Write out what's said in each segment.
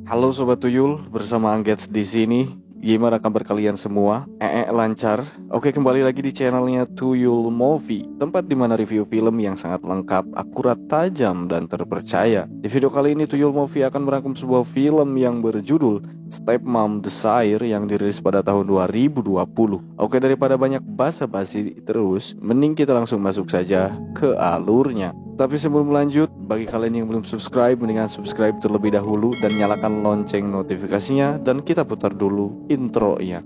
Halo Sobat Tuyul, bersama Anggets di sini. Gimana kabar kalian semua? Lancar? Oke, kembali lagi di channelnya Tuyul Movie, tempat dimana review film yang sangat lengkap, akurat, tajam, dan terpercaya. Di video kali ini Tuyul Movie akan merangkum sebuah film yang berjudul Stepmom Desire yang dirilis pada tahun 2020. Oke, daripada banyak basa-basi terus, mending kita langsung masuk saja ke alurnya. Tapi sebelum lanjut, bagi kalian yang belum subscribe, mendingan subscribe terlebih dahulu dan nyalakan lonceng notifikasinya, dan kita putar dulu intronya.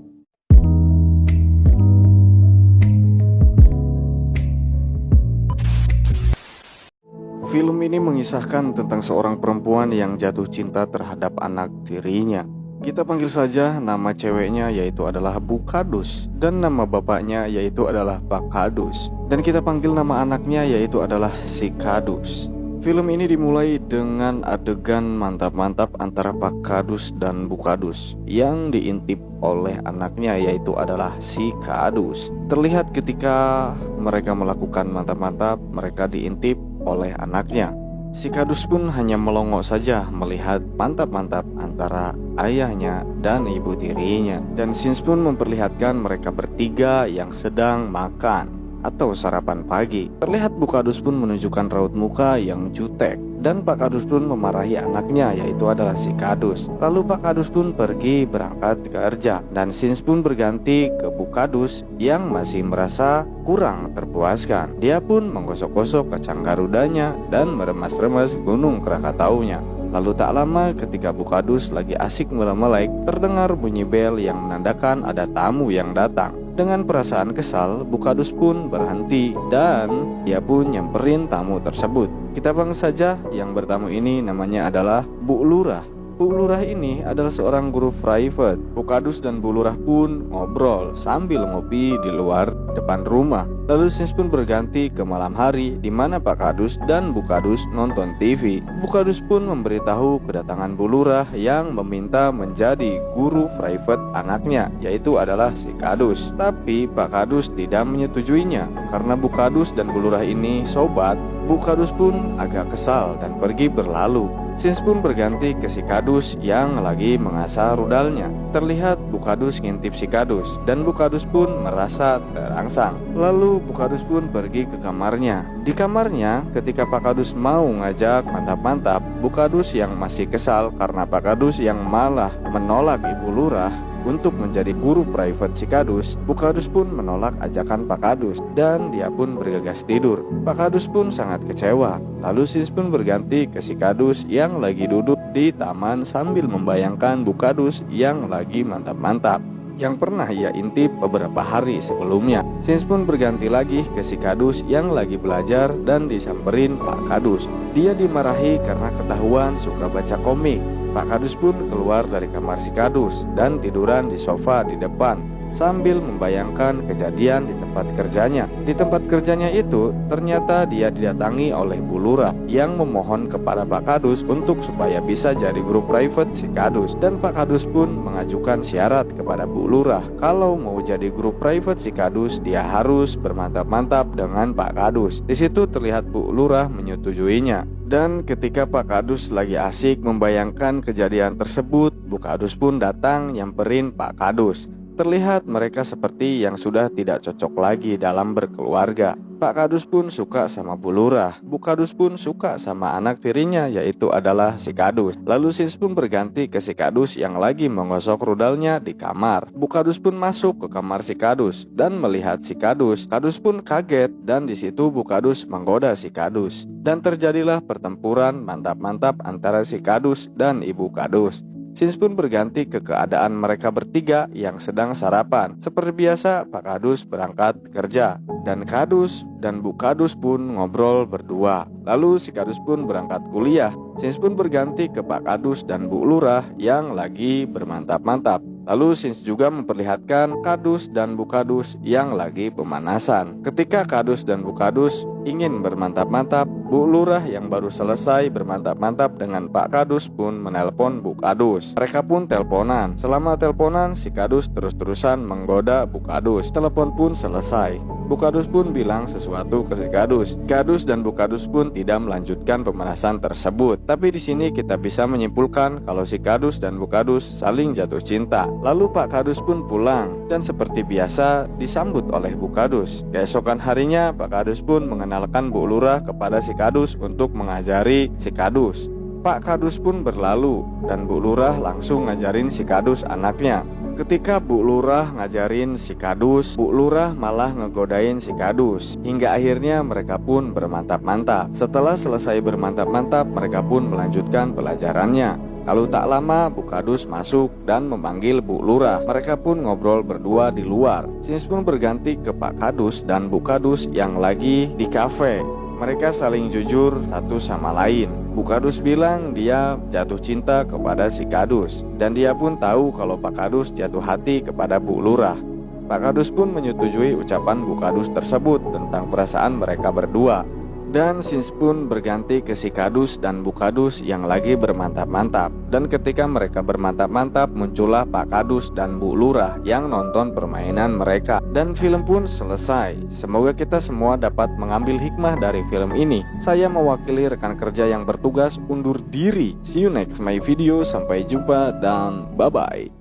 Film ini mengisahkan tentang seorang perempuan yang jatuh cinta terhadap anak tirinya. Kita panggil saja nama ceweknya yaitu adalah Bu Kadus, dan nama bapaknya yaitu adalah Pak Kadus. Dan kita panggil nama anaknya yaitu adalah si Kadus. Film ini dimulai dengan adegan mantap-mantap antara Pak Kadus dan Bu Kadus yang diintip oleh anaknya yaitu adalah si Kadus. Terlihat ketika mereka melakukan mantap-mantap, mereka diintip oleh anaknya. Si Kadus pun hanya melongo saja melihat mantap-mantap antara ayahnya dan ibu tirinya. Dan scenes pun memperlihatkan mereka bertiga yang sedang makan atau sarapan pagi. Terlihat Bu Kadus pun menunjukkan raut muka yang jutek, dan Pak Kadus pun memarahi anaknya yaitu adalah si Kadus. Lalu Pak Kadus pun pergi berangkat kerja, dan scenes pun berganti ke Bu Kadus yang masih merasa kurang terpuaskan. Dia pun menggosok-gosok kacang garudanya dan meremas-remas gunung Krakataunya. Lalu tak lama ketika Bu Kadus lagi asik melek, terdengar bunyi bel yang menandakan ada tamu yang datang. Dengan perasaan kesal, Bu Kadus pun berhenti dan dia pun nyamperin tamu tersebut. Kita panggil saja yang bertamu ini namanya adalah Bu Lurah. Bu Lurah ini adalah seorang guru private. Bu Kadus dan Bu Lurah pun ngobrol sambil ngopi di luar depan rumah. Lalu scenes pun berganti ke malam hari di mana Pak Kadus dan Bu Kadus nonton TV. Bu Kadus pun memberitahu kedatangan Bu Lurah yang meminta menjadi guru private anaknya yaitu adalah si Kadus. Tapi Pak Kadus tidak menyetujuinya karena Bu Kadus dan Bu Lurah ini sobat. Bu Kadus pun agak kesal dan pergi berlalu. Scenes pun berganti ke si Kadus yang lagi mengasah rudalnya. Terlihat Bu Kadus ngintip si Kadus dan Bu Kadus pun merasa terangsang. Lalu Bu Kadus pun pergi ke kamarnya. Di kamarnya ketika Pak Kadus mau ngajak mantap-mantap, Bu Kadus yang masih kesal karena Pak Kadus yang malah menolak Ibu Lurah untuk menjadi guru private si Kadus, Bu Kadus pun menolak ajakan Pak Kadus dan dia pun bergegas tidur. Pak Kadus pun sangat kecewa. Lalu scenes pun berganti ke si Kadus yang lagi duduk di taman sambil membayangkan Bu Kadus yang lagi mantap-mantap yang pernah ia intip beberapa hari sebelumnya. Scenes pun berganti lagi ke si Kadus yang lagi belajar dan disamperin Pak Kadus. Dia dimarahi karena ketahuan suka baca komik. Pak Kadus pun keluar dari kamar si Kadus dan tiduran di sofa di depan sambil membayangkan kejadian di tempat kerjanya. Di tempat kerjanya itu ternyata dia didatangi oleh Bu Lurah yang memohon kepada Pak Kadus untuk supaya bisa jadi guru private si Kadus. Dan Pak Kadus pun mengajukan syarat kepada Bu Lurah kalau mau jadi guru private si Kadus dia harus bermantap-mantap dengan Pak Kadus. Di situ terlihat Bu Lurah menyetujuinya. Dan ketika Pak Kadus lagi asik membayangkan kejadian tersebut, Bu Kadus pun datang nyamperin Pak Kadus. Terlihat mereka seperti yang sudah tidak cocok lagi dalam berkeluarga. Pak Kadus pun suka sama Bu Lurah. Bu Kadus pun suka sama anak tirinya yaitu adalah si Kadus. Lalu scenes pun berganti ke si Kadus yang lagi menggosok rudalnya di kamar. Bu Kadus pun masuk ke kamar si Kadus dan melihat si Kadus. Kadus pun kaget dan di situ Bu Kadus menggoda si Kadus. Dan terjadilah pertempuran mantap-mantap antara si Kadus dan Ibu Kadus. Scenes pun berganti ke keadaan mereka bertiga yang sedang sarapan. Seperti biasa, Pak Kadus berangkat kerja dan Kadus dan Bu Kadus pun ngobrol berdua. Lalu si Kadus pun berangkat kuliah. Scenes pun berganti ke Pak Kadus dan Bu Lurah yang lagi bermantap-mantap. Lalu scenes juga memperlihatkan Kadus dan Bu Kadus yang lagi pemanasan. Ketika Kadus dan Bu Kadus ingin bermantap-mantap, Bu Lurah yang baru selesai bermantap-mantap dengan Pak Kadus pun menelpon Bu Kadus. Mereka pun teleponan. Selama teleponan, si Kadus terus-terusan menggoda Bu Kadus. Telepon pun selesai. Bu Kadus pun bilang sesuatu ke si Kadus. Kadus dan Bu Kadus pun tidak melanjutkan pembahasan tersebut. Tapi di sini kita bisa menyimpulkan kalau si Kadus dan Bu Kadus saling jatuh cinta. Lalu Pak Kadus pun pulang dan seperti biasa disambut oleh Bu Kadus. Keesokan harinya Pak Kadus pun mengenalkan Bu Lurah kepada si Kadus untuk mengajari si Kadus. Pak Kadus pun berlalu dan Bu Lurah langsung ngajarin si Kadus anaknya. Ketika Bu Lurah ngajarin si Kadus, Bu Lurah malah ngegodain si Kadus. Hingga akhirnya mereka pun bermantap-mantap. Setelah selesai bermantap-mantap, mereka pun melanjutkan pelajarannya. Lalu tak lama Bu Kadus masuk dan memanggil Bu Lurah. Mereka pun ngobrol berdua di luar. Scene pun berganti ke Pak Kadus dan Bu Kadus yang lagi di kafe. Mereka saling jujur satu sama lain. Bu Kadus bilang dia jatuh cinta kepada si Kadus, dan dia pun tahu kalau Pak Kadus jatuh hati kepada Bu Lurah. Pak Kadus pun menyetujui ucapan Bu Kadus tersebut tentang perasaan mereka berdua. Dan scene pun berganti ke si Kadus dan Bu Kadus yang lagi bermantap-mantap. Dan ketika mereka bermantap-mantap, muncullah Pak Kadus dan Bu Lurah yang nonton permainan mereka. Dan film pun selesai. Semoga kita semua dapat mengambil hikmah dari film ini. Saya mewakili rekan kerja yang bertugas undur diri. See you next my video. Sampai jumpa dan bye-bye.